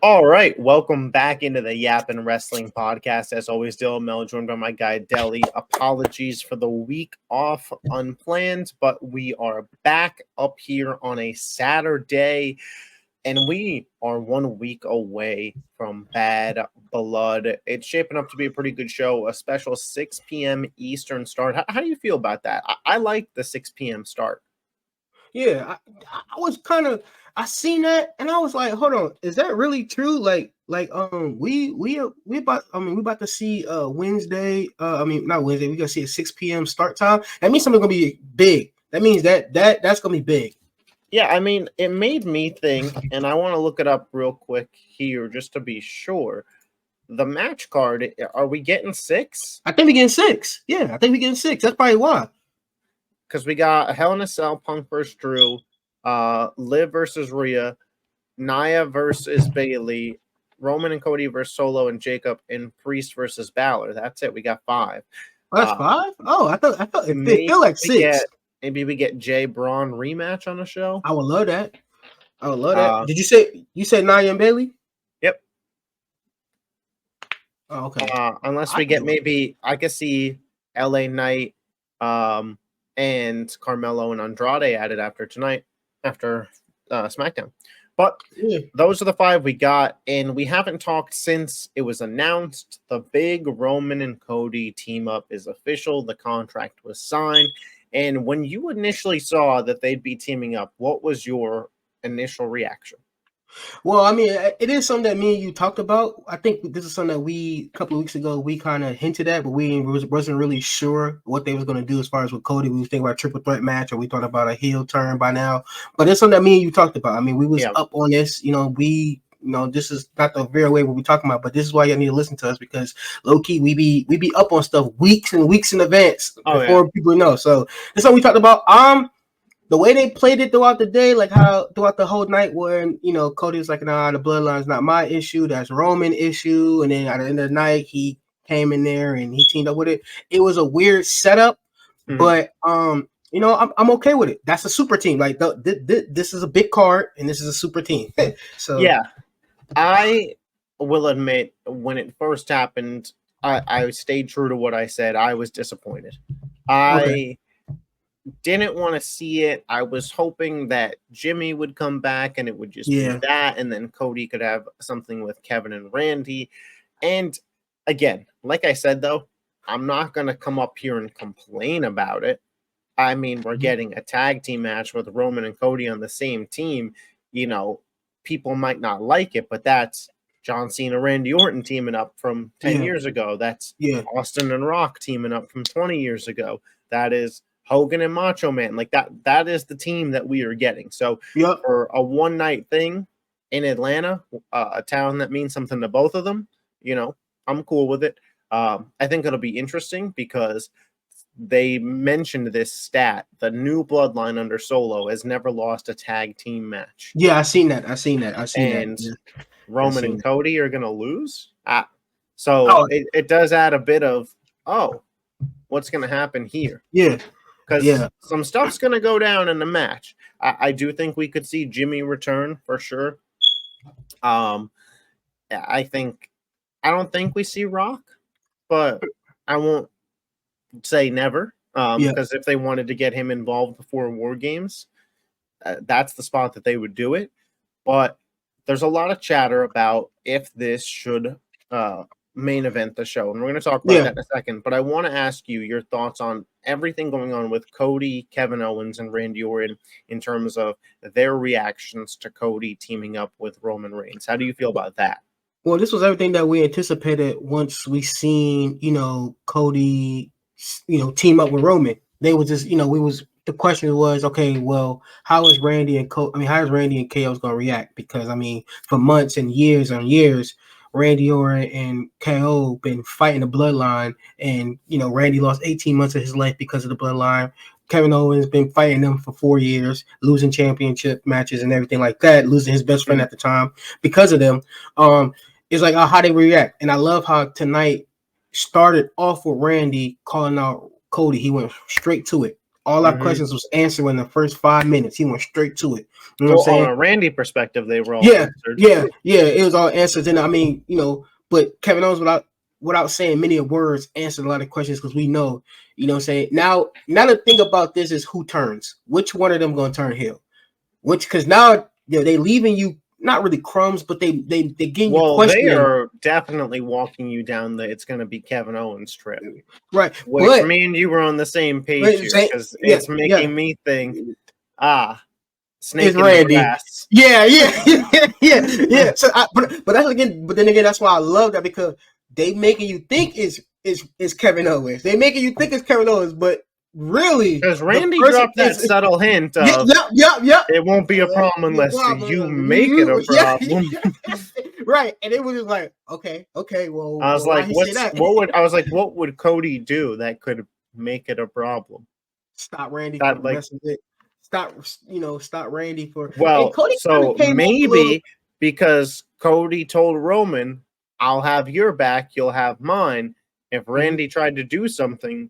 All right, welcome back into the Yappin Wrestling Podcast. As always, Dylan Mel, joined by my guy Deli. Apologies for the week off unplanned, but we are back up here on a Saturday, and we are 1 week away from Bad Blood. It's shaping up to be a pretty good show, a special 6 p.m. Eastern start. How do you feel about that? I like the 6 p.m. start. Yeah, I was kind of I seen that and I was like, hold on, is that really true? We about to see Wednesday. Not Wednesday. We gonna see a 6 p.m. start time. That means something's gonna be big. That means that's gonna be big. Yeah, I mean, it made me think, and I want to look it up real quick here just to be sure. The match card, are we getting 6? I think we getting 6. Yeah, I think we getting 6. That's probably why. Because we got Hell in a Cell, Punk versus Drew, Liv versus Rhea, Nia versus Bailey, Roman and Cody versus Solo and Jacob, and Priest versus Balor. That's it. We got 5. Oh, that's 5? Oh, I thought it felt like 6. Maybe we get Jay Braun rematch on the show. I would love that. Did you say Nia and Bailey? Yep. Oh, okay. Unless we get maybe I could see LA Knight, and Carmelo and Andrade added after SmackDown. But those are the 5 we got, and we haven't talked since it was announced. The big Roman and Cody team up is official. The contract was signed. And when you initially saw that they'd be teaming up, what was your initial reaction? Well, I mean, it is something that me and you talked about. I think this is something that a couple of weeks ago, we kind of hinted at, but we wasn't really sure what they was going to do as far as with Cody. We was thinking about a triple threat match, or we thought about a heel turn by now. But it's something that me and you talked about. I mean, we was up on this. This is not the very way what we're talking about, but this is why you need to listen to us, because low key we be up on stuff weeks and weeks in advance before people know. So this is what we talked about. The way they played it throughout the day, like how throughout the whole night, when Cody was like, "Nah, the bloodline's not my issue. That's Roman issue." And then at the end of the night, he came in there and he teamed up with it. It was a weird setup, but I'm okay with it. That's a super team. Like this is a big card, and this is a super team. So yeah, I will admit, when it first happened, I stayed true to what I said. I was disappointed. I didn't want to see it. I was hoping that Jimmy would come back and it would just be that, and then Cody could have something with Kevin and Randy. And again, like I said, though, I'm not going to come up here and complain about it. I mean, we're getting a tag team match with Roman and Cody on the same team. People might not like it, but that's John Cena, Randy Orton teaming up from 10 years ago. That's Austin and Rock teaming up from 20 years ago. That is Hogan and Macho Man. Like that is the team that we are getting. So for a one-night thing in Atlanta, a town that means something to both of them, I'm cool with it. I think it'll be interesting because they mentioned this stat: the new bloodline under Solo has never lost a tag team match. Yeah, I seen that. And Roman and Cody are going to lose. So it does add a bit of, what's going to happen here? Yeah. Because some stuff's going to go down in the match. I do think we could see Jimmy return for sure. I don't think we see Rock, but I won't say never. Because if they wanted to get him involved before War Games, that's the spot that they would do it. But there's a lot of chatter about if this should main event the show, and we're going to talk about that in a second. But I want to ask you your thoughts on everything going on with Cody, Kevin Owens, and Randy Orton in terms of their reactions to Cody teaming up with Roman Reigns. How do you feel about that? Well, this was everything that we anticipated once we seen, Cody, team up with Roman. They was just, the question was, okay, well, how is Randy and KO's going to react? Because for months and years, Randy Orton and KO been fighting the bloodline, and Randy lost 18 months of his life because of the bloodline. Kevin Owens been fighting them for 4 years, losing championship matches and everything like that, losing his best friend at the time because of them. It's like how they react, and I love how tonight started off with Randy calling out Cody. He went straight to it. All our questions was answered in the first 5 minutes. He went straight to it. You know what I'm saying? On a Randy perspective, they were all answered. Yeah. It was all answers. And I mean, but Kevin Owens without saying many words answered a lot of questions because we know, you know what I'm saying? Now the thing about this is who turns. Which one of them gonna turn heel? Because now they leaving you not really crumbs, but they getting you questioning. They are definitely walking you down it's going to be Kevin Owens' trip, right? Which me and you were on the same page here because it's making me think, snake it's in Randy. The grass. Yeah. So, but then again, that's why I love that because they making you think is Kevin Owens. They making you think it's Kevin Owens, but really, because Randy dropped that subtle hint of it won't be a problem unless you make it a problem. Right. And it was just like, okay, well, I was like, what would Cody do that could make it a problem? Stop Randy from messing with it. Stop Randy for Cody. So maybe because Cody told Roman, I'll have your back, you'll have mine. If Randy tried to do something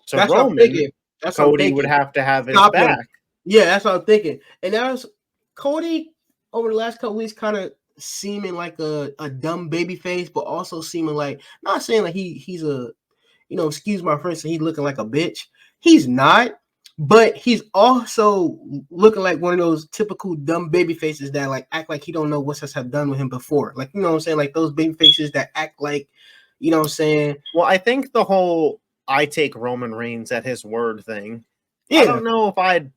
to Roman, Cody would have to have his back. Yeah, that's what I'm thinking. And that was Cody over the last couple weeks kind of seeming like a dumb baby face, but also seeming like, not saying like he's a, excuse my French, he's looking like a bitch. He's not, but he's also looking like one of those typical dumb baby faces that like act like he don't know what has have done with him before. Like, you know what I'm saying? Like those baby faces that act like, you know what I'm saying? Well, I think the whole I take Roman Reigns at his word thing. Yeah. I don't know if I'd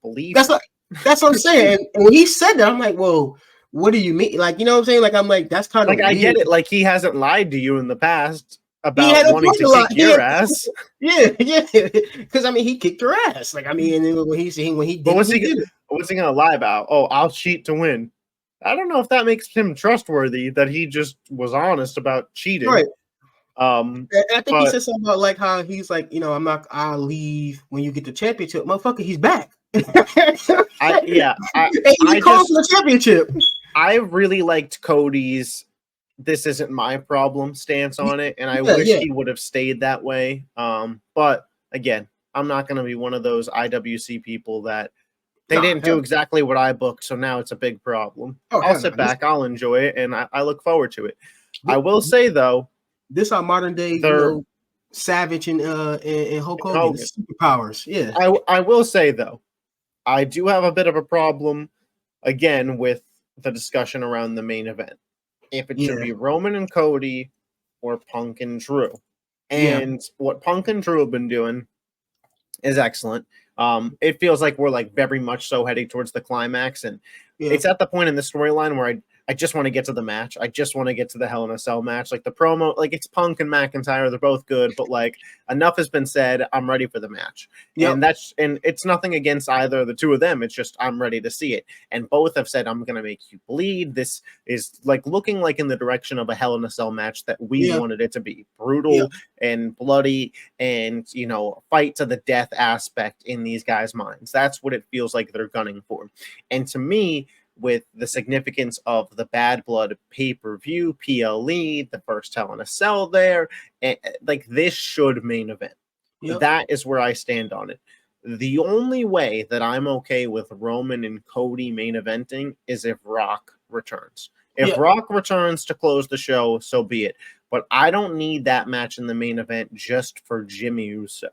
believe that's what I'm saying. And when he said that, I'm like, well, what do you mean? Like, you know what I'm saying? Like, I'm like, that's kind of like, weird. I get it. Like, he hasn't lied to you in the past about wanting to kick your ass. Yeah. Because I mean, he kicked your ass. Like, I mean, when he did, but what's he gonna lie about? Oh, I'll cheat to win. I don't know if that makes him trustworthy that he just was honest about cheating. Right. I think he said something about like how he's like, I'll leave when you get the championship. Motherfucker, he's back. He called for the championship. I really liked Cody's "this isn't my problem" stance on it, and I wish he would have stayed that way. But again, I'm not going to be one of those IWC people that they didn't do exactly what I booked, so now it's a big problem. I'll sit back, I'll enjoy it, and I look forward to it. I will say though, this our modern day, Savage and Hulk Hogan superpowers. Yeah, I will say though, I do have a bit of a problem again with the discussion around the main event. If it should be Roman and Cody or Punk and Drew. And what Punk and Drew have been doing is excellent. It feels like we're like very much so heading towards the climax, and it's at the point in the storyline where I just want to get to the match. I just want to get to the Hell in a Cell match. Like the promo, like it's Punk and McIntyre. They're both good, but like enough has been said. I'm ready for the match. And it's nothing against either of the two of them. It's just, I'm ready to see it. And both have said, I'm going to make you bleed. This is like looking like in the direction of a Hell in a Cell match that we wanted it to be. Brutal and bloody and, fight to the death aspect in these guys' minds. That's what it feels like they're gunning for. And to me, with the significance of the Bad Blood pay-per-view, PLE, the first Hell in a Cell there, and like this should main event. That is where I stand on it. The only way that I'm okay with Roman and Cody main eventing is if Rock returns. If Rock returns to close the show, so be it. But I don't need that match in the main event just for Jimmy Uso.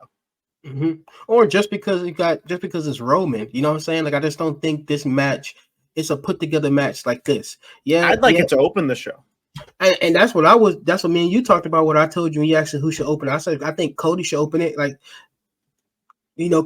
Mm-hmm. Or just because it's Roman. You know what I'm saying? Like I just don't think this match. It's a put together match like this. Yeah, I'd like it to open the show. And that's what me and you talked about. What I told you when you asked who should open it. I said I think Cody should open it. Like,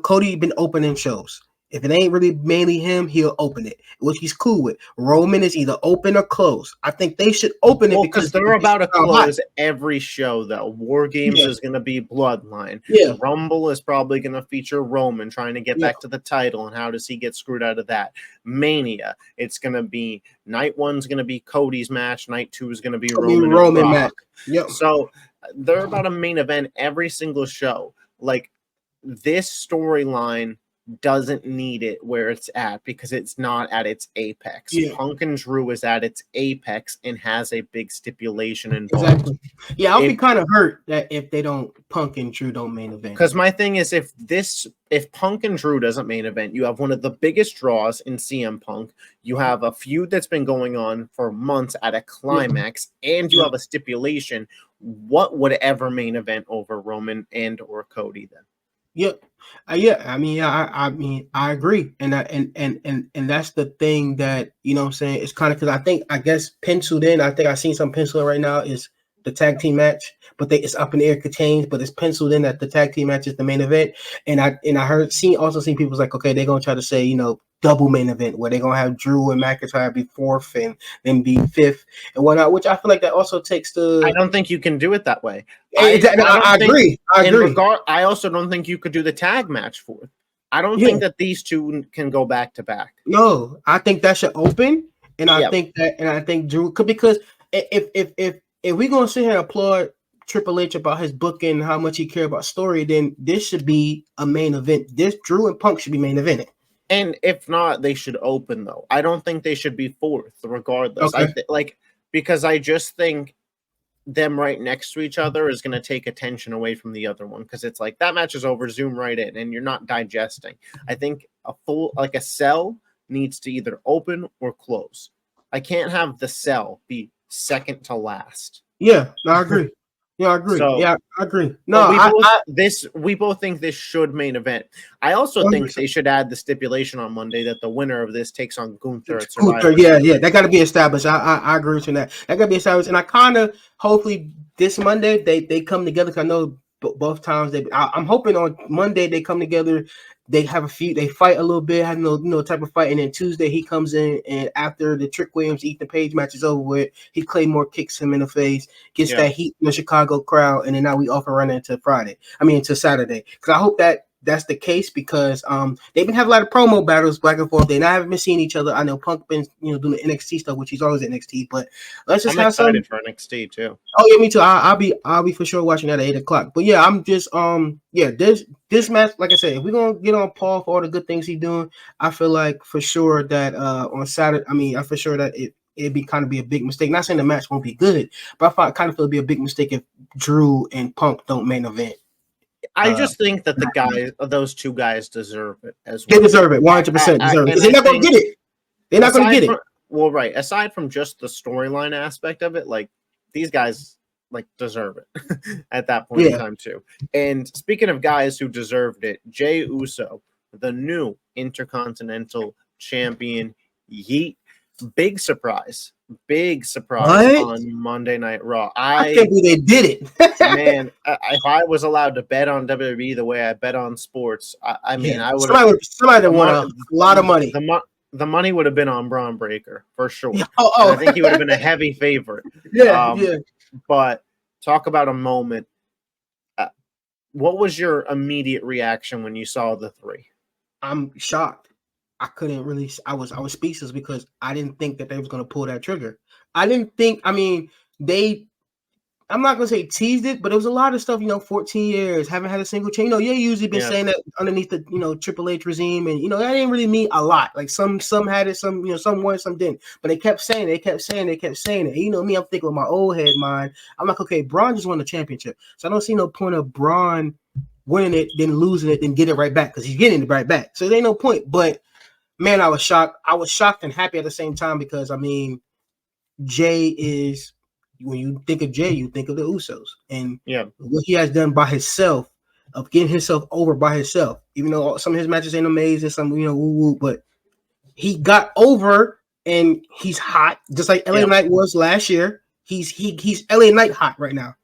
Cody been opening shows. If it ain't really mainly him, he'll open it, which he's cool with. Roman is either open or close. I think they should open it because they're about to close every show, though. War Games is going to be Bloodline. Yeah. Rumble is probably going to feature Roman trying to get back to the title, and how does he get screwed out of that? Mania, it's going to be night one's going to be Cody's match. Night two is going to be Roman match. Yep. So they're about a main event every single show. Like this storyline doesn't need it where it's at because it's not at its apex. Yeah. Punk and Drew is at its apex and has a big stipulation involved. Exactly. Yeah, I'll be kind of hurt that if they don't Punk and Drew don't main event. Because my thing is, if Punk and Drew doesn't main event, you have one of the biggest draws in CM Punk. You have a feud that's been going on for months at a climax, and you have a stipulation. What would ever main event over Roman and or Cody then? Yep. I mean, I agree, and that's the thing that what I'm saying. It's kind of because I guess penciled in. I think I've seen some pencil right now is the tag team match, but it's up in the air, could change, but it's penciled in that the tag team match is the main event. And I also seen people's like, okay, they're gonna try to say double main event where they're gonna have Drew and McIntyre be fourth and then be fifth and whatnot, which I feel like that also takes the. I don't think you can do it that way. I agree. I also don't think you could do the tag match fourth. I don't think that these two can go back to back. No, I think that should open, and I think Drew could, because if we're gonna sit here and applaud Triple H about his booking, how much he cares about story, then this should be a main event. This Drew and Punk should be main evented. And if not, they should open though. I don't think they should be fourth, regardless. Okay. Because I just think them right next to each other is going to take attention away from the other one, because it's like that match is over, zoom right in, and you're not digesting. I think a cell needs to either open or close. I can't have the cell be second to last. Yeah, no, I agree. Yeah, I agree. So, I agree. No, we both think this should main event. I also think they should add the stipulation on Monday that the winner of this takes on Gunther at Survivor. Yeah, that got to be established. I agree with you on that. That got to be established, and I kind of hopefully this Monday they come together. Cause I know both times I'm hoping on Monday they come together. They have a few. They fight a little bit, have no type of fight, and then Tuesday he comes in, and after the Trick Williams Ethan Page match is over with, Claymore kicks him in the face, gets that heat in the Chicago crowd, and then now we off and running into Saturday. Because I hope that's the case, because they've been having a lot of promo battles back and forth. They haven't been seeing each other. I know Punk been doing the NXT stuff, which he's always at NXT, but let's just have some. I'm excited for NXT too. Oh yeah, me too. I'll be for sure watching that at 8:00. But yeah, I'm just this match, like I said, if we're gonna get on Paul for all the good things he's doing, I feel like for sure that on Saturday, I for sure that it'd be kind of be a big mistake. Not saying the match won't be good, but I kind of feel it'd be a big mistake if Drew and Punk don't main event. I just think that those two guys deserve it as well. They deserve it, 100% deserve it. They're not going to get it. They're not going to get it. Well, right. Aside from just the storyline aspect of it, like these guys deserve it at that point in time too. And speaking of guys who deserved it, Jey Uso, the new Intercontinental Champion, yeet. Big surprise on Monday Night Raw. I can't believe they did it. Man, if I was allowed to bet on WWE the way I bet on sports, I would. Somebody won a lot of money. The money would have been on Braun Breaker for sure. I think he would have been a heavy favorite. But talk about a moment. What was your immediate reaction when you saw the three? I'm shocked. I couldn't really. I was speechless because I didn't think that they was going to pull that trigger. I didn't think. I mean, I'm not going to say teased it, but it was a lot of stuff. 14 years, haven't had a single change. You usually been saying that underneath the Triple H regime, and that didn't really mean a lot. Like some had it, some some won, some didn't. But they kept saying it. And me, I'm thinking with my old head mind. I'm like, okay, Braun just won the championship, so I don't see no point of Braun winning it, then losing it, then get it right back, because he's getting it right back. So there ain't no point. But man, I was shocked. I was shocked and happy at the same time, because Jey is, when you think of Jey, you think of the Usos, and what he has done by himself, of getting himself over by himself. Even though some of his matches ain't amazing, some woo, but he got over, and he's hot, just like LA Knight was last year. He's LA Knight hot right now.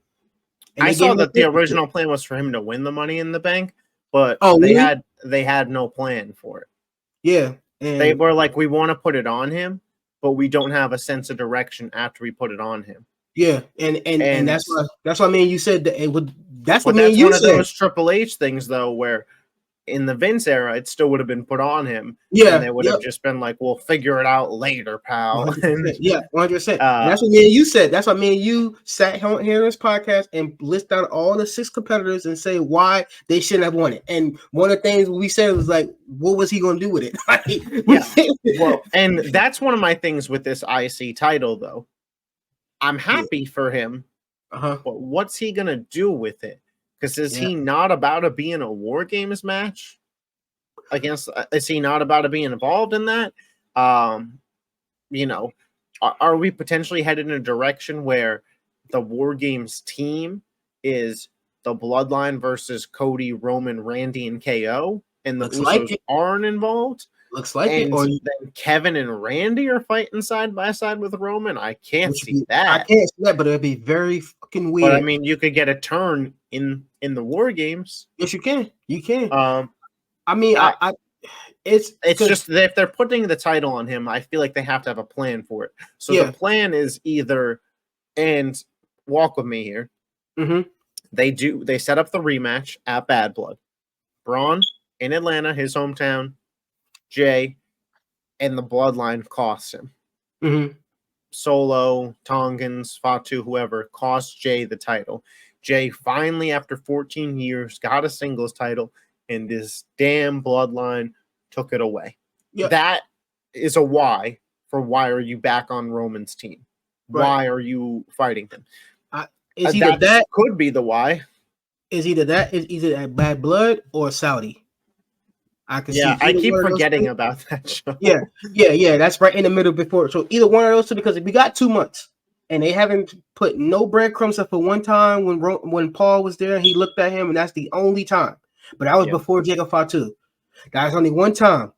And I saw that the original plan was for him to win the Money in the Bank, but they had no plan for it. Yeah. And they were like, we want to put it on him, but we don't have a sense of direction after we put it on him. Yeah, and that's why you said that it would. That's what that's you one said. Of those Triple H things though, where in the Vince era, it still would have been put on him. Yeah, And they would have just been like, "We'll figure it out later, pal." 100%. Yeah, 100%. And uh, that's what me and you said. That's what me and you sat here in this podcast and list down all the 6 competitors and say why they shouldn't have won it. And one of the things we said was like, what was he going to do with it? Well, and that's one of my things with this IC title, though. I'm happy for him, but what's he going to do with it? Because is he not about to be in a War Games match? Is he not about to be involved in that? You know, are we potentially headed in a direction where the War Games team is the Bloodline versus Cody, Roman, Randy, and KO, and the Usos aren't involved? Looks like and it. Or then Kevin and Randy are fighting side by side with Roman. I can't see that. I can't see that, but it'd be very fucking weird. But I mean, you could get a turn in the War Games. Yes, you can. You can. I mean, it's just that if they're putting the title on him, I feel like they have to have a plan for it. So the plan is either, and walk with me here. Mm-hmm. They set up the rematch at Bad Blood. Braun in Atlanta, his hometown. Jay and the Bloodline costs him. Mm-hmm. Solo, Tongans, Fatu, whoever, cost Jay the title. Jay finally, after 14 years, got a singles title, and this damn Bloodline took it away. Yep. That is a why for why are you back on Roman's team? Right. Why are you fighting him? That could be the why. Is either at Bad Blood or Saudi. I keep forgetting about that show. Yeah. That's right in the middle before. So either one of those two, because we got 2 months, and they haven't put no breadcrumbs up for one time when Paul was there and he looked at him, and that's the only time. But that was before Jacob Fatu. That was only one time.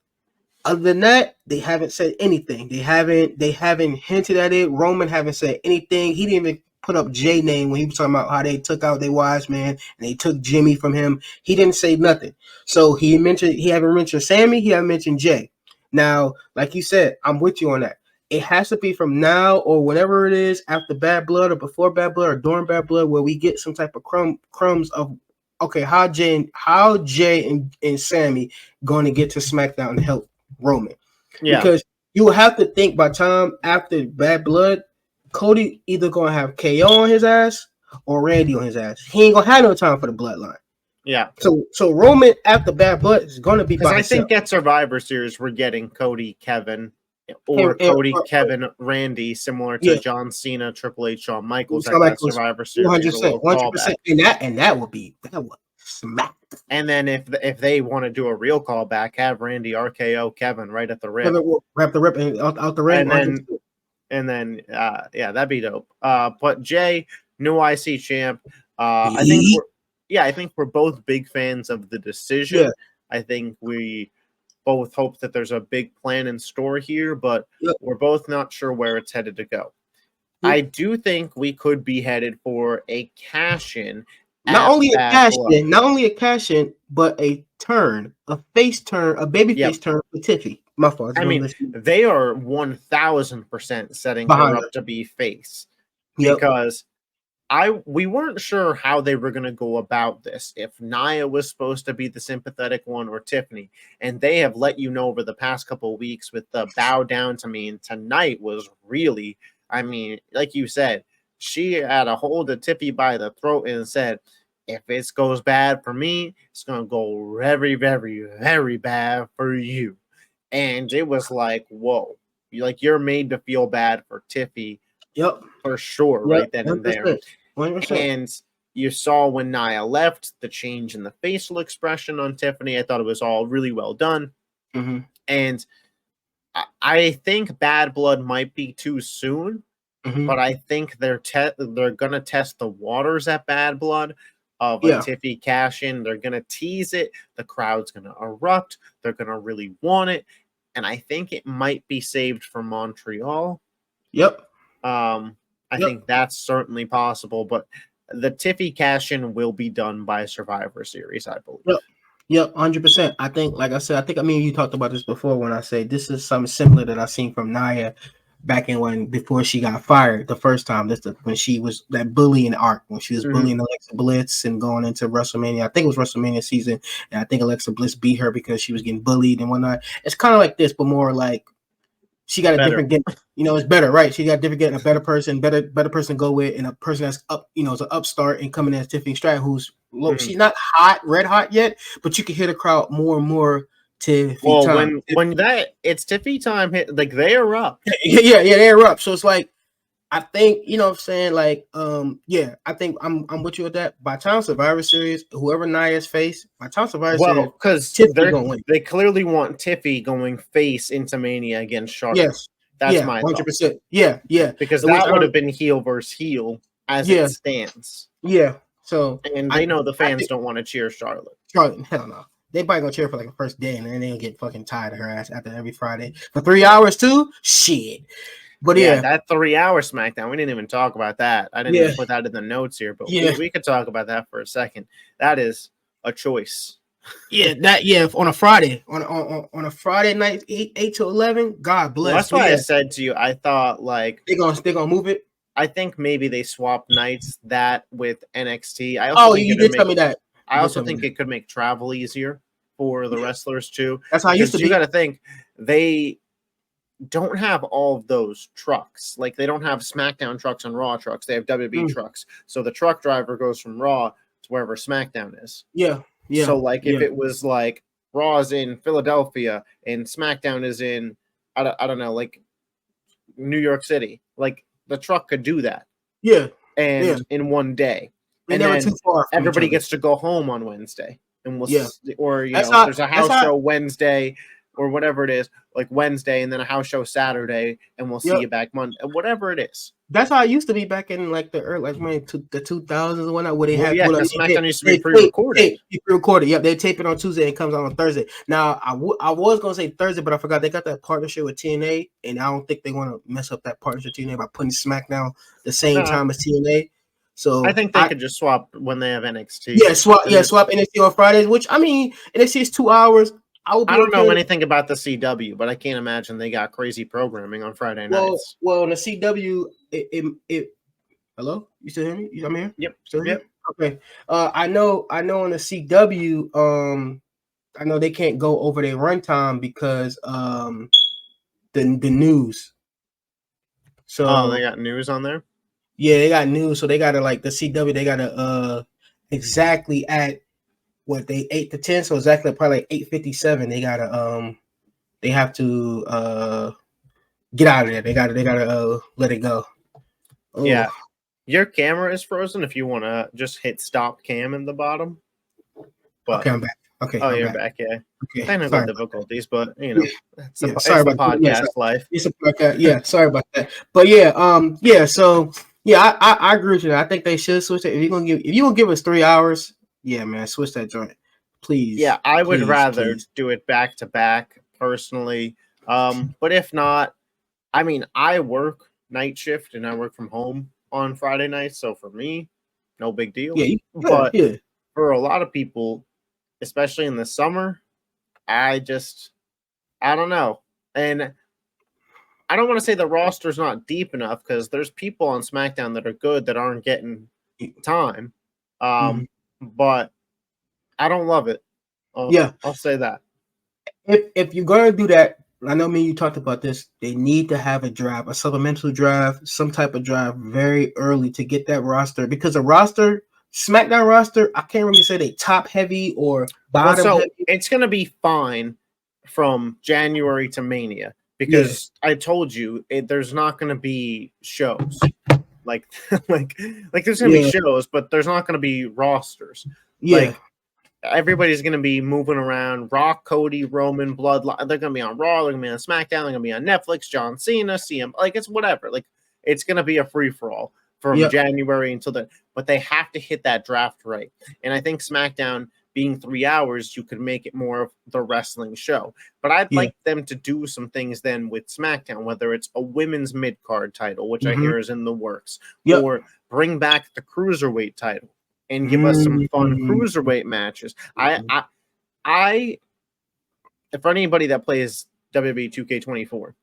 Other than that, they haven't said anything. They haven't hinted at it. Roman haven't said anything. He didn't even put up Jay name when he was talking about how they took out their wise man and they took Jimmy from him. He didn't say nothing. So he haven't mentioned Sammy, he haven't mentioned Jay. Now, like you said, I'm with you on that. It has to be from now or whenever it is after Bad Blood or before Bad Blood or during Bad Blood where we get some type of crumbs of how Jay and Sammy going to get to SmackDown and help Roman. Yeah. Because you will have to think by time after Bad Blood, Cody either gonna have KO on his ass or Randy on his ass. He ain't gonna have no time for the Bloodline. Yeah. So Roman after Bad Blood is gonna be by himself. I think at Survivor Series we're getting Cody, Kevin, or Cody, Kevin, Randy, similar to John Cena, Triple H, Shawn Michaels at that Survivor Series. 100%, and that would smack. And then if they want to do a real callback, have Randy RKO Kevin right at the rip. Wrap the rip out the ring. And then that'd be dope. But Jay, new IC champ. I think we're both big fans of the decision. Yeah. I think we both hope that there's a big plan in store here, but we're both not sure where it's headed to go. Yep. I do think we could be headed for a cash-in. Not only a cash-in, but a turn, a face turn, a babyface turn for Tiffy. My fault. I mean, they are 1,000% setting her up to be face. Because we weren't sure how they were going to go about this. If Nia was supposed to be the sympathetic one or Tiffany, and they have let you know over the past couple of weeks with the bow down to me, and tonight was really, I mean, like you said, she had a hold of Tiffy by the throat and said, if it goes bad for me, it's going to go very, very, very bad for you. And it was like, whoa, you're made to feel bad for Tiffy. Yep. For sure, right then and there. 100%. And you saw when Nia left, the change in the facial expression on Tiffany. I thought it was all really well done. Mm-hmm. And I think Bad Blood might be too soon, but I think they're going to test the waters at Bad Blood of a Tiffy cash-in. They're going to tease it. The crowd's going to erupt. They're going to really want it. And I think it might be saved for Montreal. Yep. I think that's certainly possible, but the Tiffy cash-in will be done by Survivor Series, I believe. Yep, 100%. I think, like I said, I mean, you talked about this before when I say this is something similar that I've seen from Nia back in before she got fired the first time. When she was that bullying arc, when she was bullying Alexa Bliss and going into WrestleMania. I think it was WrestleMania season, and I think Alexa Bliss beat her because she was getting bullied and whatnot. It's kind of like this, but more like she got a different get. It's better, right? She got different getting a better person to go with, and a person that's up, is an upstart and coming in as Tiffany Stratton, who's low. She's not red hot yet, but you can hear the crowd more and more. Tiffy time. When it's Tiffy time hit, like they are up. Yeah, they're up. So it's like, I think, what I'm saying, like, I think I'm with you with that. By the time Survivor Series, whoever Nia's face, by the time Survivor Series, because they clearly want Tiffy going face into Mania against Charlotte. Yes, that's my 100%. Thought. Yeah, because that would have been heel versus heel as it stands. Yeah, so and they know the fans don't want to cheer Charlotte. Hell no. They probably gonna cheer for like the first day, and then they'll get fucking tired of her ass after every Friday for 3 hours too. Shit. But that 3 hour SmackDown, we didn't even talk about that. I didn't even put that in the notes here, but we could talk about that for a second. That is a choice. On a Friday, on a Friday night, 8 to 11. God bless. Well, that's why I said to you, I thought like they're gonna move it. I think maybe they swap nights that with NXT. You did tell me that. I also think it could make travel easier for the wrestlers too. That's how it used to be. You got to think they don't have all of those trucks. Like they don't have SmackDown trucks and Raw trucks. They have WWE trucks. So the truck driver goes from Raw to wherever SmackDown is. Yeah. So like if it was like Raw's in Philadelphia and SmackDown is in I don't know, like New York City, like the truck could do that. Yeah. And in one day. And then too far everybody gets to go home on Wednesday, and we'll see, or there's a house show Wednesday or whatever it is, like Wednesday, and then a house show Saturday, and we'll see you back Monday, whatever it is. That's how it used to be back in like the early, like the 2000s and whatnot, where they had SmackDown used to be pre-recorded. Pre-recorded. Yep, they tape it on Tuesday and it comes out on Thursday. Now I was gonna say Thursday, but I forgot they got that partnership with TNA, and I don't think they want to mess up that partnership with TNA by putting SmackDown the same time as TNA. So I think they could just swap when they have NXT. Swap NXT on Fridays, which I mean NXT is 2 hours. I don't know anything about the CW, but I can't imagine they got crazy programming on Friday nights. Well, in the CW, hello, you still hear me? I'm here. Yep. Still here? Okay. I know. In the CW, I know they can't go over their runtime because the news. So they got news on there. Yeah, they got news, so they gotta like the CW. They gotta exactly at what they 8 to 10, so exactly probably like 8:57. They gotta they have to get out of there. They gotta let it go. Ooh. Yeah, your camera is frozen. If you want to just hit stop cam in the bottom. But, okay, I'm back. Okay. Oh, you're back. Yeah. Okay. Technical difficulties, but it's sorry about podcast that. Life. It's a podcast. Yeah. Sorry about that. But So I agree with you. I think they should switch it. If you're gonna give us 3 hours, yeah, man, switch that joint, please. Yeah, I would rather do it back to back personally. But if not, I mean, I work night shift and I work from home on Friday nights, so for me, no big deal. But for a lot of people, especially in the summer, I don't know. And I don't want to say the roster's not deep enough because there's people on SmackDown that are good that aren't getting time. But I don't love it. I'll say that. If you're going to do that, I know me and you talked about this, they need to have a supplemental draft, some type of draft very early to get that roster, because a roster, SmackDown roster, I can't really say they top heavy or bottom heavy. It's going to be fine from January to Mania because I told you there's not going to be shows. Like there's going to be shows, but there's not going to be rosters. Like everybody's going to be moving around. Rock, Cody, Roman, Bloodline. They're going to be on Raw. They're going to be on SmackDown. They're going to be on Netflix. John Cena, CM. Like it's whatever. Like it's going to be a free for all from January until then. But they have to hit that draft right. And I think SmackDown being 3 hours, you could make it more of the wrestling show. But I'd like them to do some things then with SmackDown, whether it's a women's mid-card title, which I hear is in the works, or bring back the cruiserweight title and give us some fun cruiserweight matches. I for anybody that plays WWE 2K24,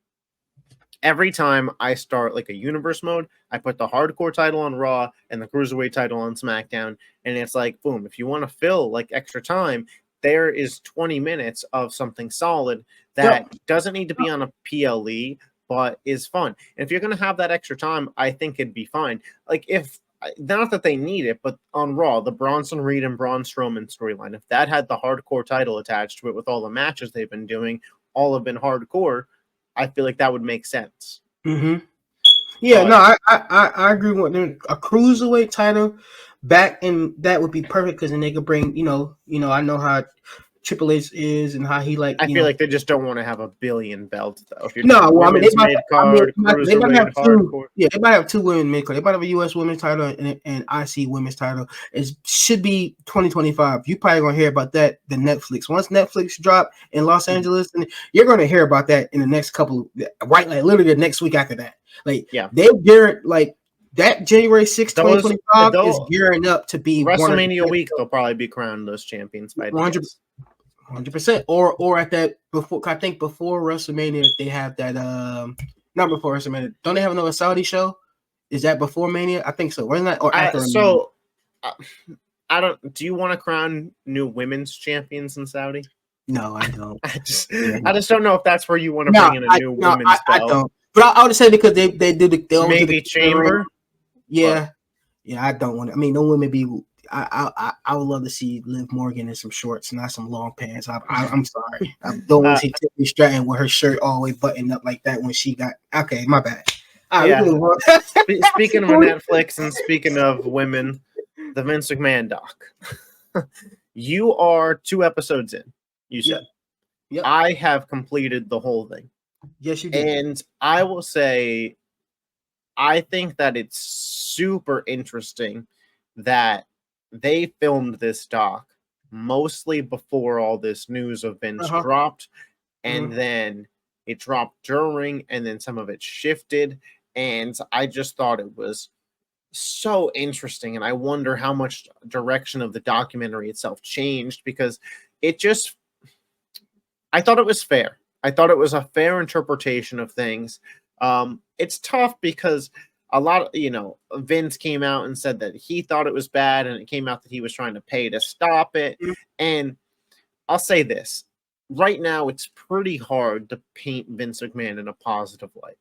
every time I start like a universe mode, I put the hardcore title on Raw and the cruiserweight title on SmackDown, and it's like, boom, if you want to fill like extra time, there is 20 minutes of something solid that doesn't need to be on a PLE, but is fun. And if you're going to have that extra time, I think it'd be fine. Like if, not that they need it, but on Raw, the Bronson Reed and Braun Strowman storyline, if that had the hardcore title attached to it with all the matches they've been doing, all have been hardcore, I feel like that would make sense. Mm-hmm. Yeah, but, no, I agree with them. A cruiserweight title back, and that would be perfect because then they could bring, you know, I know how Triple H is and how he like. I feel like they just don't want to have a billion belts though. If you're no, well, I mean, they might cruiserweight, have two. Yeah, they might have two women mid card. They might have a U.S. women's title and IC women's title. It should be 2025. You probably gonna hear about that. The Netflix once Netflix drop in Los Angeles, and you're gonna hear about that in the next couple. Right, like literally the next week after that. Like, yeah, they're gearing like that January 6th, 2025 is gearing up to be WrestleMania week. They'll probably be crowned those champions by 100%. Or at that before, I think before WrestleMania they have that not before WrestleMania. Don't they have another Saudi show? Is that before Mania? I think so. Wasn't that or after? I don't. Do you want to crown new women's champions in Saudi? No, I don't. I just don't know if that's where you want to bring in a new women's belt. I don't. But I would say because they do the maybe Chamber. Yeah, I don't want. I mean, no women be. I would love to see Liv Morgan in some shorts, not some long pants. I'm sorry. I don't want to see Tiffany Stratton with her shirt all the way buttoned up like that when she got. Okay, my bad. Yeah. Speaking of Netflix and speaking of women, the Vince McMahon doc. You are 2 episodes in. You said. Yep. I have completed the whole thing. Yes, you did. And I will say, I think that it's super interesting that they filmed this doc mostly before all this news of Vince dropped, and then it dropped during, and then some of it shifted, and I just thought it was so interesting, and I wonder how much direction of the documentary itself changed, because it just, I thought it was fair. I thought it was a fair interpretation of things. It's tough because a lot of, Vince came out and said that he thought it was bad, and it came out that he was trying to pay to stop it. And I'll say this, right now it's pretty hard to paint Vince McMahon in a positive light.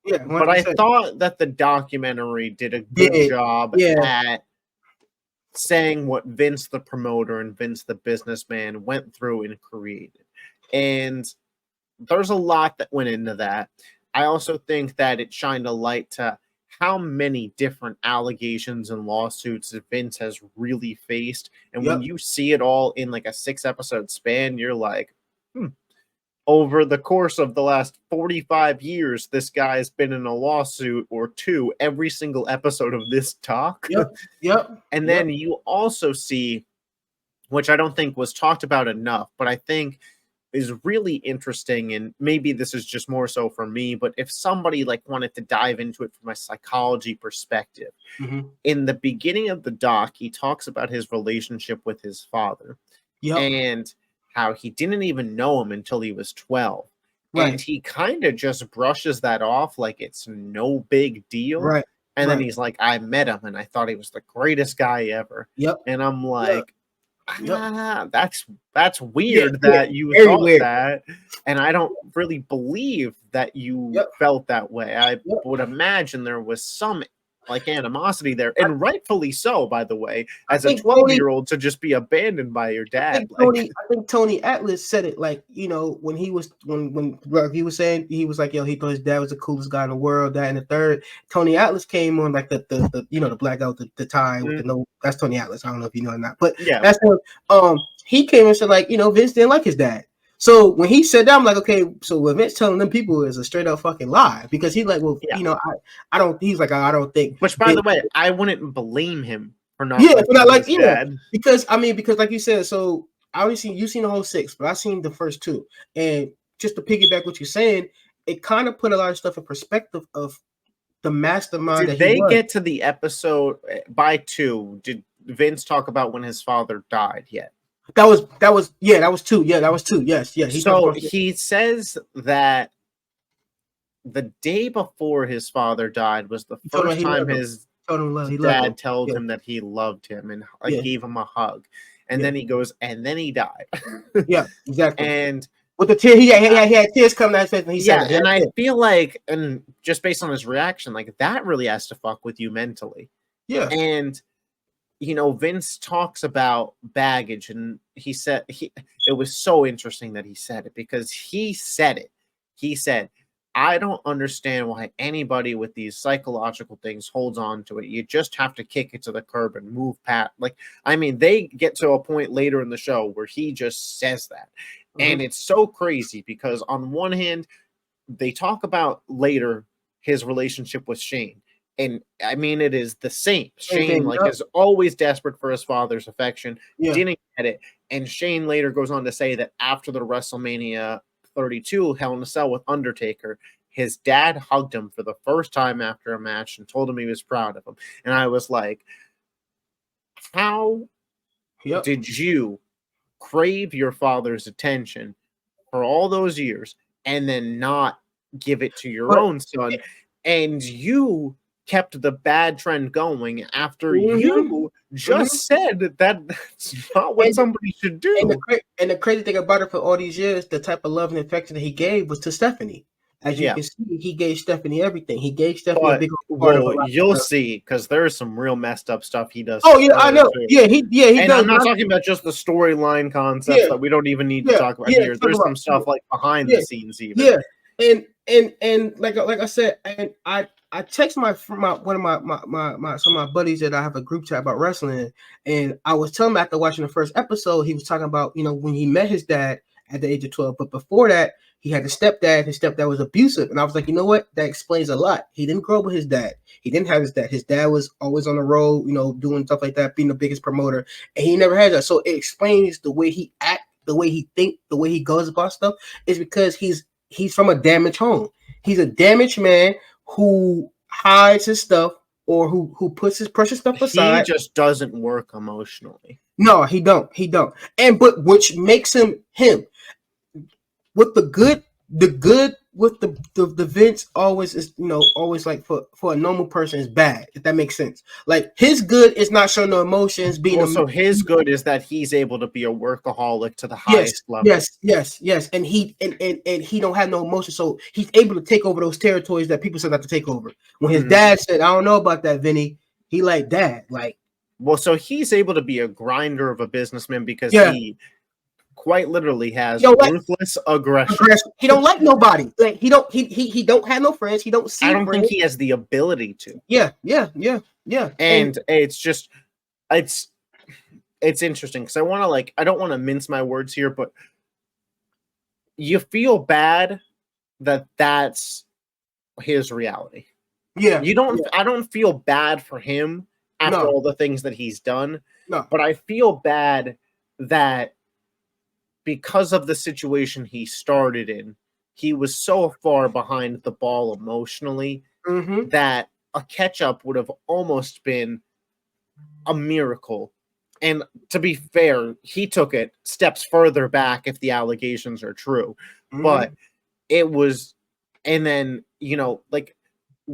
Yeah, but I thought that the documentary did a good job at saying what Vince the promoter and Vince the businessman went through and created. And there's a lot that went into that. I also think that it shined a light to how many different allegations and lawsuits that Vince has really faced. And when you see it all in like a 6-episode span, you're like, over the course of the last 45 years, this guy's been in a lawsuit or 2 every single episode of this talk. And then you also see, which I don't think was talked about enough, but I think is really interesting, and maybe this is just more so for me, but if somebody like wanted to dive into it from a psychology perspective, in the beginning of the doc, he talks about his relationship with his father and how he didn't even know him until he was 12. And he kind of just brushes that off like it's no big deal. And then he's like, I met him and I thought he was the greatest guy ever. And I'm like, that's weird that you thought that, and I don't really believe that you felt that way. I would imagine there was some like animosity there, and rightfully so, by the way, as a 12-year-old to just be abandoned by your dad. I think Tony Atlas said it like, when he was when he was saying, he was like, he thought his dad was the coolest guy in the world, that and the third. Tony Atlas came on like the the black out the tie with the no, that's Tony Atlas. I don't know if you know or not, but that's him. He came and said like, Vince didn't like his dad. So when he said that, I'm like, okay, so what Vince telling them people is a straight up fucking lie, because he's like, well, I don't. He's like, I don't think. Which, by the way, I wouldn't blame him for not. Because like you said, so I only you've seen the whole 6, but I've seen the first 2, and just to piggyback what you're saying, it kind of put a lot of stuff in perspective of the mastermind. Did they get to the episode by 2? Did Vince talk about when his father died yet? That was 2. Yeah, that was 2. Yes. So he says that the day before his father died was the told him first he time loved him. his Told him he loved him. dad told Yeah. him that he loved him and Yeah. gave him a hug. And Yeah. then he goes, and then he died. Yeah, exactly. And with the tear, he had tears coming out his face when he said that. and I feel like, and just based on his reaction, like that really has to fuck with you mentally. Yeah. And Vince talks about baggage, and he said it was so interesting that he said it, because he said it. He said, I don't understand why anybody with these psychological things holds on to it. You just have to kick it to the curb and move past. Like, I mean, they get to a point later in the show where he just says that. And it's so crazy because on one hand, they talk about later his relationship with Shane. And I mean, it is the same. Shane is always desperate for his father's affection. Yeah. Didn't get it. And Shane later goes on to say that after the WrestleMania 32 Hell in a Cell with Undertaker, his dad hugged him for the first time after a match and told him he was proud of him. And I was like, how did you crave your father's attention for all those years and then not give it to your own son? And you kept the bad trend going after you just said that that's not what somebody should do. And the crazy thing about it, for all these years, the type of love and affection that he gave was to Stephanie. As you can see, he gave Stephanie everything. He gave Stephanie a big part of it. You'll see, because there's some real messed up stuff he does. Oh yeah, I know. Too. Yeah, he and does. I'm not talking about just the storyline concepts that we don't even need to talk about here. There's some stuff like behind the scenes even. Yeah, and like I said, and I text one of some of my buddies that I have a group chat about wrestling, and I was telling him after watching the first episode, he was talking about when he met his dad at the age of 12, but before that he had a stepdad. His stepdad was abusive, and I was like, you know what? That explains a lot. He didn't grow up with his dad. He didn't have his dad. His dad was always on the road, doing stuff like that, being the biggest promoter, and he never had that. So it explains the way he act, the way he think, the way he goes about stuff is because he's from a damaged home. He's a damaged man who hides his stuff or who puts his precious stuff aside. He just doesn't work emotionally. No, he don't. But which makes him him. With the good with the Vince always is, always like for a normal person is bad, if that makes sense. Like his good is not showing no emotions, being so his good is that he's able to be a workaholic to the highest level. Yes. And he don't have no emotion, so he's able to take over those territories that people said not to take over. When his dad said, I don't know about that, Vinny, he like, Dad, like, well, so he's able to be a grinder of a businessman because he quite literally has ruthless aggression. He don't like nobody. Like he don't have no friends. He don't see. I don't think he has the ability to. Yeah. And it's just, it's interesting because I don't want to mince my words here, but you feel bad that that's his reality. Yeah. I don't feel bad for him after all the things that he's done. No. But I feel bad that because of the situation he started in, he was so far behind the ball emotionally that a catch-up would have almost been a miracle. And to be fair, he took it steps further back if the allegations are true. But it was, and then,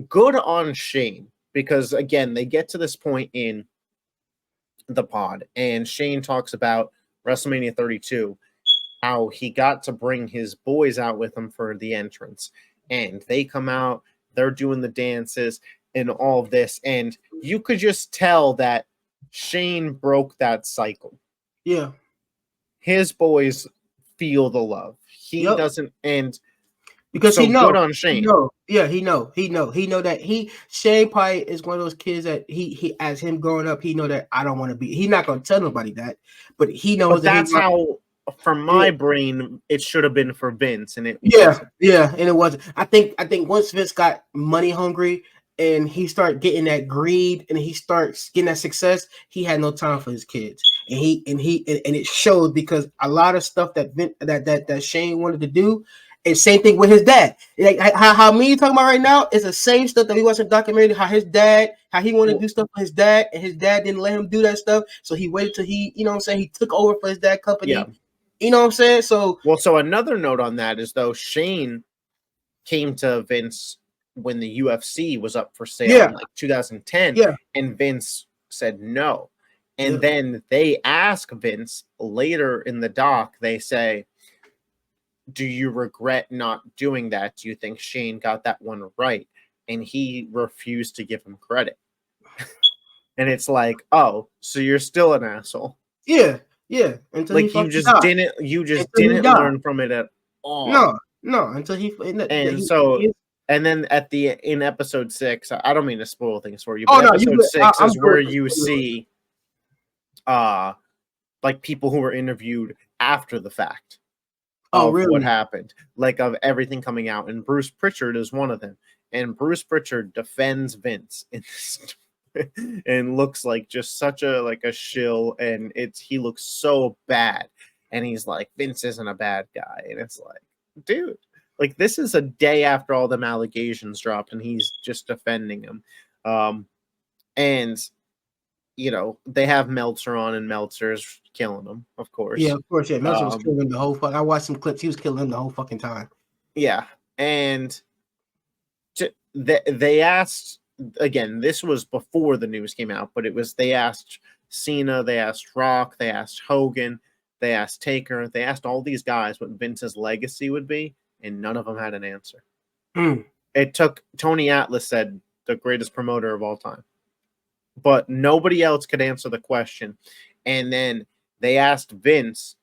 good on Shane, because again, they get to this point in the pod, and Shane talks about WrestleMania 32, how he got to bring his boys out with him for the entrance, and they come out, they're doing the dances and all of this, and you could just tell that Shane broke that cycle. Yeah. His boys feel the love. He doesn't, and because so he know good on Shane. He know that Shane probably is one of those kids that he as him growing up, he know that I don't want to be. He's not gonna tell nobody that, but he knows that's how. From my brain, it should have been for Vince, and it wasn't. And it wasn't. I think once Vince got money hungry and he started getting that greed and he starts getting that success, he had no time for his kids, and it showed because a lot of stuff that Shane wanted to do. And same thing with his dad. Like how me talking about right now is the same stuff that we watched in the documentary. How he wanted to do stuff for his dad, and his dad didn't let him do that stuff. So he waited till he took over for his dad company. Yeah. You know what I'm saying? So so another note on that is though Shane, came to Vince when the UFC was up for sale Yeah. in like 2010, Yeah. and Vince said no. And Yeah. then they ask Vince later in the doc, they say, do you regret not doing that? Do you think Shane got that one right? And he refused to give him credit. And it's like, oh, so you're still an asshole. Yeah. Yeah. Until he Like you fucking just died. Until he didn't died. learn from it at all. No. Until he. And so, and then in episode 6, I don't mean to spoil things for you, Oh but no, episode 6 I'm is where good. you see like people who were interviewed after the fact Oh of what really? happened, like of everything coming out, and Bruce Pritchard is one of them. And Bruce Pritchard defends Vince in this and looks like just such a shill, and he looks so bad, and he's like, Vince isn't a bad guy, and it's like, dude, like this is a day after all them allegations dropped, and he's just defending him. And you know, they have Meltzer on, and Meltzer's killing him, of course. Yeah, of course. Yeah, Meltzer was killing him the whole fuck. I watched some clips. He was killing him the whole fucking time. Yeah, and they asked again. This was before the news came out, but they asked Cena, they asked Rock, they asked Hogan, they asked Taker, they asked all these guys what Vince's legacy would be, and none of them had an answer. It took Tony Atlas said the greatest promoter of all time, but nobody else could answer the question. And then they asked Vince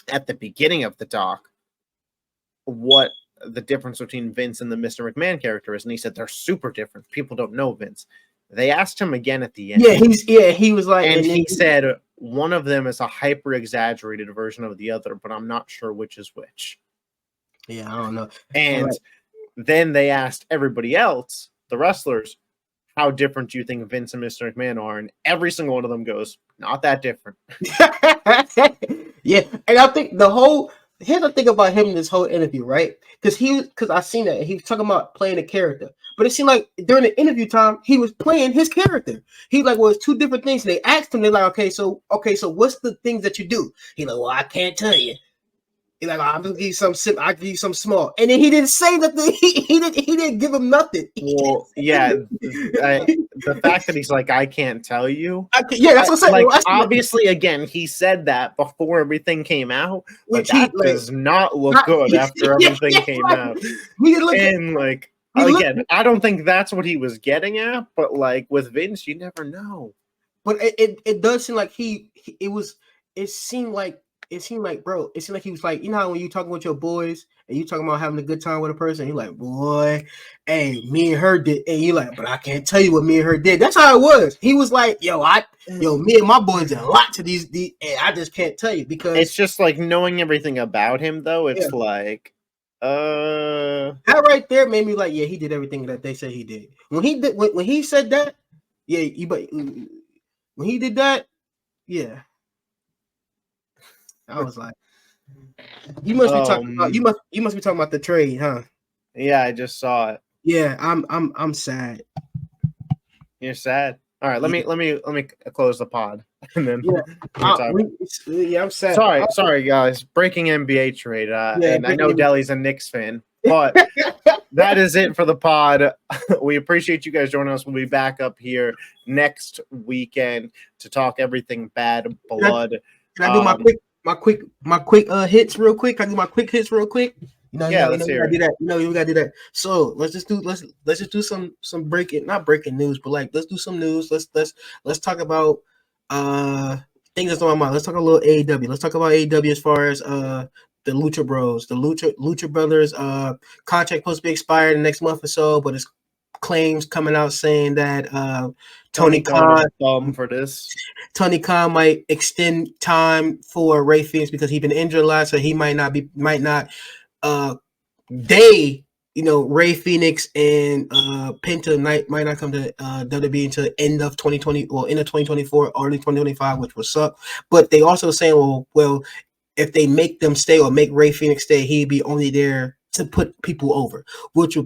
at the beginning of the doc what the difference between Vince and the Mr. McMahon character is, and he said they're super different. People don't know Vince. They asked him again at the end. He was like, and he said one of them is a hyper exaggerated version of the other, but I'm not sure which is which. Yeah, I don't know. And then they asked everybody else, the wrestlers, how different do you think Vince and Mr. McMahon are? And every single one of them goes, not that different. Yeah, and I think here's the thing about him in this whole interview, right? Because I seen that he was talking about playing a character, but it seemed like during the interview time he was playing his character. He like, well, it's two different things. And they asked him, they're like, okay, so what's the things that you do? He like, well, I can't tell you. He's like, I'm gonna give you some I'll give you some small, and then he didn't say nothing. He didn't give him nothing. Well, yeah, the fact that he's like, I can't tell you. Yeah, that's what I'm saying. Like, obviously, again, he said that before everything came out, but that does not look good after everything came out. And like, again, I don't think that's what he was getting at, but like with Vince, you never know. But it does seem like it seemed like, bro, it seemed like he was like, you know how when you talking with your boys and you talking about having a good time with a person, you're like, boy, hey, me and her did, and you like, but I can't tell you what me and her did. That's how it was. He was like, yo, me and my boys did a lot to these, and I just can't tell you because it's just like knowing everything about him, though. It's like, that right there made me like, yeah, he did everything that they said he did. When he said that, yeah, when he did that, yeah. I was like, you must be talking about you must be talking about the trade, huh? Yeah, I just saw it. Yeah, I'm sad. You're sad. All right, let me close the pod and then I'm sad. Sorry guys. Breaking NBA trade. And I know Deli's a Knicks fan, but that is it for the pod. We appreciate you guys joining us. We'll be back up here next weekend to talk everything bad blood. Can I do my quick hits real quick? Can I do my quick hits real quick? Let's hear it. We gotta do that. So let's just do some not breaking news, but like let's do some news. Let's talk about things that's on my mind. Let's talk a little AEW. Let's talk about AEW as far as the Lucha Bros, the Lucha Brothers contract supposed to be expired the next month or so, but it's claims coming out saying that Tony Khan for this. Tony Khan might extend time for Ray Phoenix because he's been injured a lot, so he might not. Ray Phoenix and Penta might not come to WWE until the end of 2020 or end of 2024, early 2025, which will suck. But they also saying, well, if they make them stay or make Ray Phoenix stay, he'd be only there to put people over, which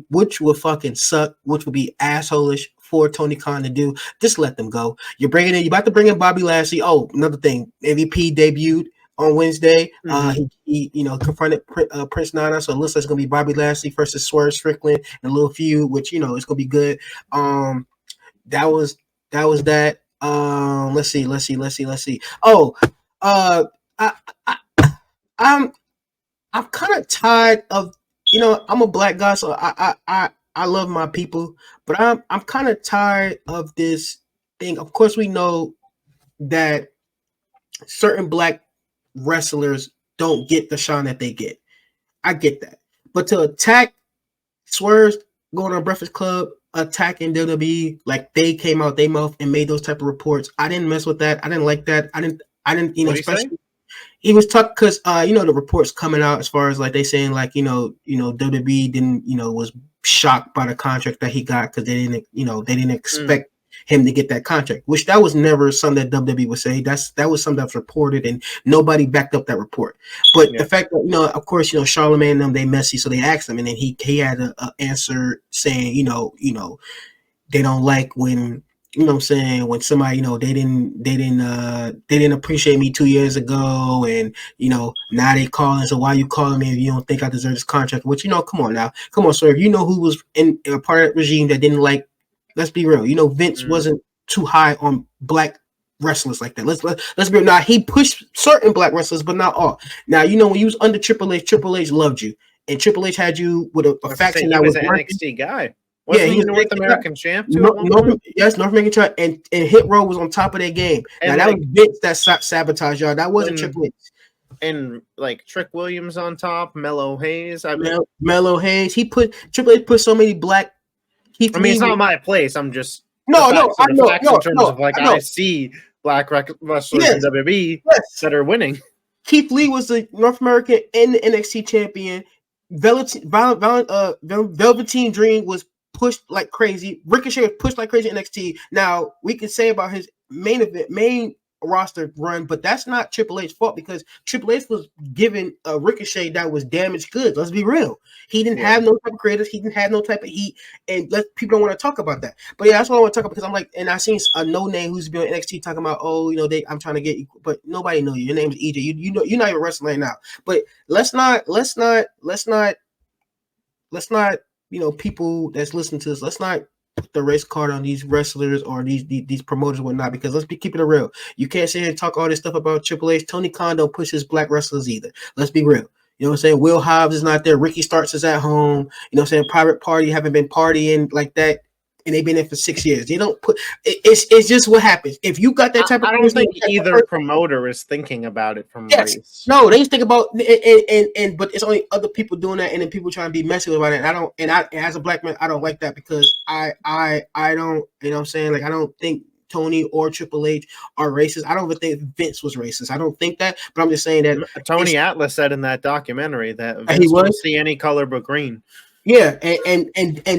will fucking suck, which would be assholish for Tony Khan to do. Just let them go. You're about to bring in Bobby Lashley. Oh, another thing, MVP debuted on Wednesday. Mhm. He confronted Prince Nana, so it looks like it's gonna be Bobby Lashley versus Swerve Strickland in a little feud, which it's gonna be good. That was that. Let's see. Oh, uh, I, I I'm I'm kind of tired of I'm a black guy, so I love my people, but I'm kind of tired of this thing. Of course, we know that certain black wrestlers don't get the shine that they get. I get that, but to attack Swerve going on Breakfast Club, attacking WWE like they came out their mouth and made those type of reports, I didn't mess with that. I didn't like that. I didn't What do you say? especially he was talking because the reports coming out as far as like they saying like WWE didn't was shocked by the contract that he got because they didn't Mm, expect him to get that contract, which that was never something that WWE would say. That was something that was reported and nobody backed up that report. But the yeah. fact that of course Charlemagne and them they messy, so they asked him and then he had a answer saying they don't like when what I'm saying when somebody they didn't appreciate me 2 years ago and now they calling, so why you calling me if you don't think I deserve this contract, which come on sir, if who was in a part of that regime that didn't like, let's be real, Vince Mm. wasn't too high on black wrestlers like that. Let's be real. Now he pushed certain black wrestlers but not all. Now when you was under Triple H loved you and Triple H had you with a I was to say faction he that was was an working. NXT guy. Yeah, Wasn't he he was North American champ too at one point? North American Truck and Hit Row was on top of their game. Now And that was like Vince that sabotaged y'all. That wasn't when Triple H. and like Trick Williams on top, Mellow Hayes. Mello Hayes. Triple H put so many black. Keith I mean, Lee. it's not my place. I'm just No, no, I the know, facts in no, terms no, of like I I know. see black wrestlers in Yes, WWE yes. that are winning. Keith Lee was the North American and the NXT champion. Velveteen Dream was pushed like crazy. Ricochet was pushed like crazy in NXT. Now we can say about his main roster run, but that's not Triple H's fault because Triple H was given a Ricochet that was damaged goods. Let's be real. He didn't Yeah. have no type of creators. He didn't have no type of heat, and people don't want to talk about that. But yeah, that's what I want to talk about because I'm like, and I seen a no name who's been on NXT talking about, I'm trying to get you, but nobody know you. Your name is EJ. You're not even wrestling right now. But let's not people that's listening to this, let's not put the race card on these wrestlers or these promoters and whatnot, because let's be keeping it real. You can't sit here and talk all this stuff about Triple H. Tony Khan don't push his black wrestlers either. Let's be real. You know what I'm saying? Will Hobbs is not there. Ricky Starks is at home. You know what I'm saying? Private Party haven't been partying like that, and they've been there for 6 years. They don't put it's just what happens. If you got that type of I don't charisma, think either promoter is thinking about it from yes. race. No, they just think about and but it's only other people doing that, and then people trying to be messy about it. And I don't, and as a black man, I don't like that because I don't, what I'm saying, like I don't think Tony or Triple H are racist. I don't even think Vince was racist. I don't think that, but I'm just saying that Tony Atlas said in that documentary that he Vince was. don't see any color but green. Yeah, and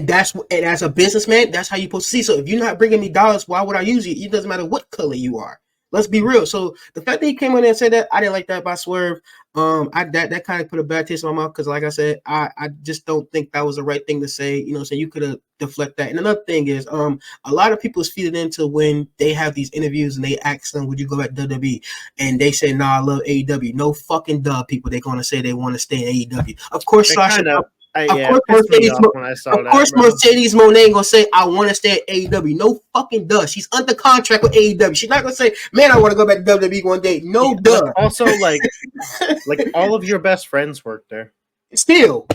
that's and as a businessman, that's how you supposed to see. So if you're not bringing me dollars, why would I use you? It doesn't matter what color you are. Let's be real. So the fact that he came in there and said that, I didn't like that by Swerve. That kind of put a bad taste in my mouth because, like I said, I just don't think that was the right thing to say. So you could have deflect that. And another thing is, a lot of people is feeding into when they have these interviews and they ask them, "Would you go back to WWE?" And they say, "No, I love AEW." No fucking duh, people. They're gonna say they want to stay in AEW. Of course, It Sasha. kind of Of yeah, course, it pissed me off when I saw that, bro. Mercedes Monet gonna say, "I want to stay at AEW." No fucking duh. She's under contract with AEW. She's not gonna say, "Man, I want to go back to WWE one day." No Yeah, duh. also, like all of your best friends work there. Still,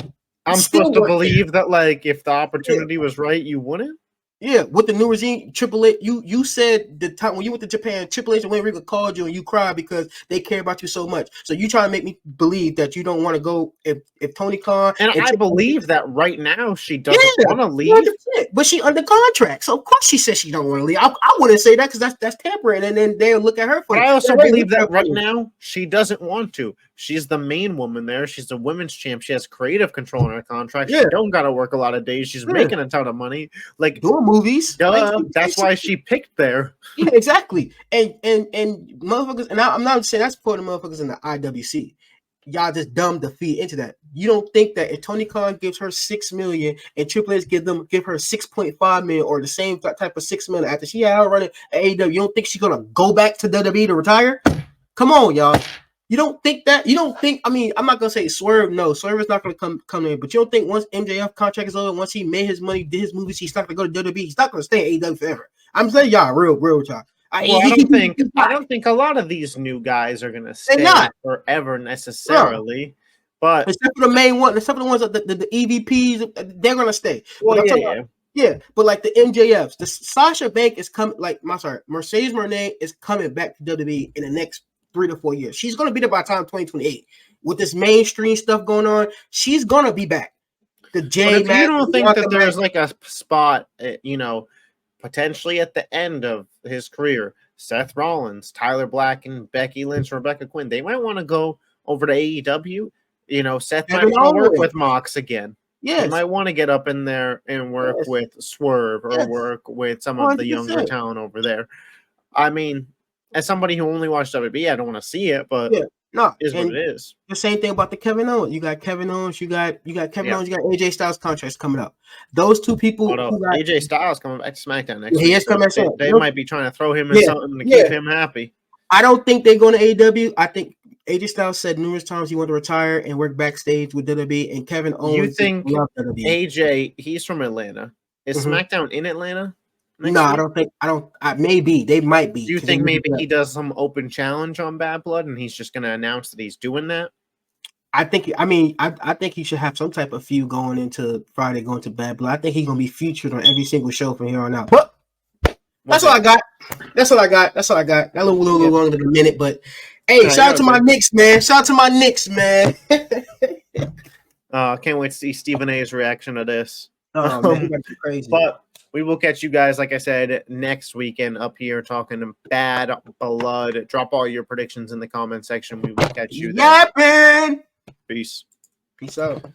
I'm still supposed to work there. believe that, like, if the Yeah. opportunity was right, you wouldn't. Yeah, with the new regime, Triple H, you said the time when you went to Japan, Triple H and Wayne Rico called you and you cried because they care about you so much. So you try to make me believe that you don't want to go if Tony Khan And and I Triple H, believe that right now she doesn't yeah, want to leave. 100%. But she under contract, so of course she says she don't want to leave. I wouldn't say that because that's tampering, and then they'll look at her But funny. I also Yeah, they believe look at her that right funny. now she doesn't want to. She's the main woman there. She's the women's champ. She has creative control in her contract. Yeah, She don't got to work a lot of days. She's yeah, making a ton of money. Like, doing movies, like duh. That's why she picked there. yeah, exactly. And motherfuckers, and I'm not saying that's for the motherfuckers in the IWC. Y'all just dumb to feed into that. You don't think that if Tony Khan gives her $6 million and Triple H give her $6.5 million or the same type of $6 million after she had her running at AEW, you don't think she's gonna go back to WWE to retire? Come on, y'all. You don't think that? You don't think? I mean, I'm not gonna say Swerve. No, Swerve is not gonna come in. But you don't think once MJF contract is over, once he made his money, did his movies, he's not gonna go to WWE. He's not gonna stay in AEW forever. I'm saying y'all, real talk. Well, I don't think a lot of these new guys are gonna stay forever necessarily. But except for the main one, except for the ones that the EVPs, they're gonna stay. Well, yeah, but like the MJFs, the Sasha Banks is coming. Like, Mercedes Moné is coming back to WWE in the next 3 to 4 years. She's gonna be there by the time 2028. With this mainstream stuff going on, she's gonna be back. The J. But if you don't think that there's like a spot, potentially at the end of his career, Seth Rollins, Tyler Black, and Becky Lynch, Rebecca Quinn, they might want to go over to AEW. Seth might want to work with Mox again. Yes. He might want to get up in there and work with Swerve or work with some of the younger talent over there. I mean, as somebody who only watched WWE, I don't want to see it, but is what it is. The same thing about the Kevin Owens. You got Kevin Owens, you got Kevin Owens, you got AJ Styles contracts coming up. Those two people. AJ Styles coming back to SmackDown next week. He is coming back. They might be trying to throw him in something to keep him happy. I don't think they're going to AEW. I think AJ Styles said numerous times he wanted to retire and work backstage with WWE, and Kevin Owens. You think AJ? He's from Atlanta. Is SmackDown in Atlanta? No, I don't think. Maybe they might be. Do you think maybe he does some open challenge on Bad Blood, and he's just going to announce that he's doing that? I think. I mean, I think he should have some type of feud going into Friday, going to Bad Blood. I think he's going to be featured on every single show from here on out. But that's all I got. That's all I got. That a little longer than a minute, but hey, shout out to my Knicks, man. I can't wait to see Stephen A's reaction to this. Oh man, that's crazy. But we will catch you guys, like I said, next weekend up here talking Bad Blood. Drop all your predictions in the comment section. We will catch you there. Yappin! Peace. Peace out.